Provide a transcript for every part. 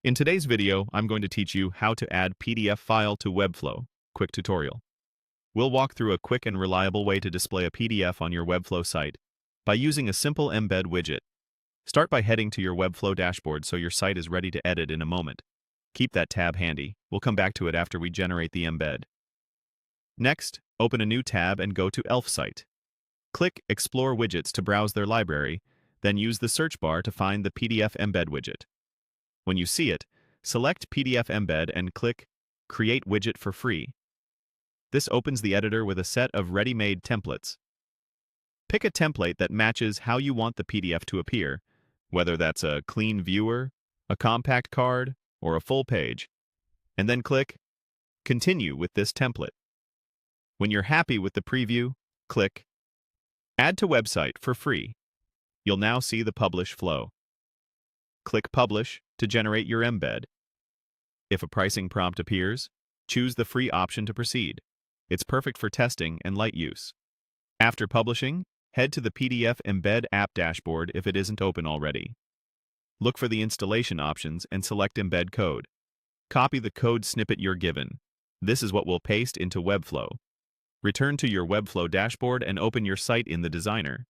In today's video, I'm going to teach you how to add PDF file to Webflow. Quick tutorial. We'll walk through a quick and reliable way to display a PDF on your Webflow site by using a simple embed widget. Start by heading to your Webflow dashboard so your site is ready to edit in a moment. Keep that tab handy. We'll come back to it after we generate the embed. Next, open a new tab and go to Elfsight. Click Explore Widgets to browse their library, then use the search bar to find the PDF Embed widget. When you see it, select PDF Embed and click Create Widget for free. This opens the editor with a set of ready-made templates. Pick a template that matches how you want the PDF to appear, whether that's a clean viewer, a compact card, or a full page, and then click Continue with this template. When you're happy with the preview, click Add to Website for free. You'll now see the publish flow. Click Publish to generate your embed. If a pricing prompt appears, choose the free option to proceed. It's perfect for testing and light use. After publishing, head to the PDF Embed app dashboard if it isn't open already. Look for the installation options and select Embed Code. Copy the code snippet you're given. This is what we'll paste into Webflow. Return to your Webflow dashboard and open your site in the designer.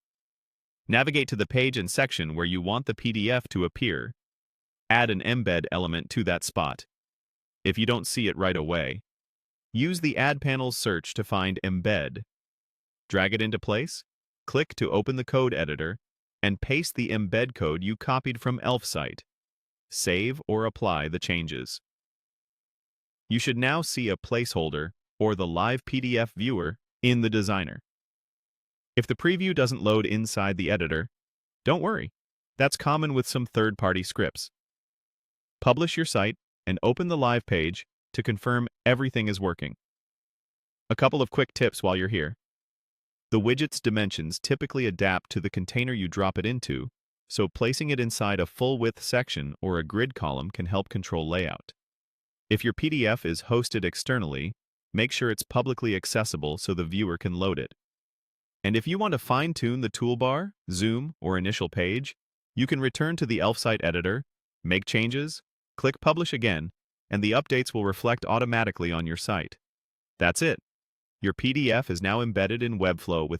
Navigate to the page and section where you want the PDF to appear. Add an embed element to that spot. If you don't see it right away, use the Add Panel's search to find Embed. Drag it into place, click to open the code editor, and paste the embed code you copied from Elfsight. Save or apply the changes. You should now see a placeholder or the live PDF viewer in the designer. If the preview doesn't load inside the editor, don't worry. That's common with some third-party scripts. Publish your site and open the live page to confirm everything is working. A couple of quick tips while you're here. The widget's dimensions typically adapt to the container you drop it into, so placing it inside a full-width section or a grid column can help control layout. If your PDF is hosted externally, make sure it's publicly accessible so the viewer can load it. And if you want to fine-tune the toolbar, zoom, or initial page, you can return to the Elfsight editor, make changes, click Publish again, and the updates will reflect automatically on your site. That's it. Your PDF is now embedded in Webflow with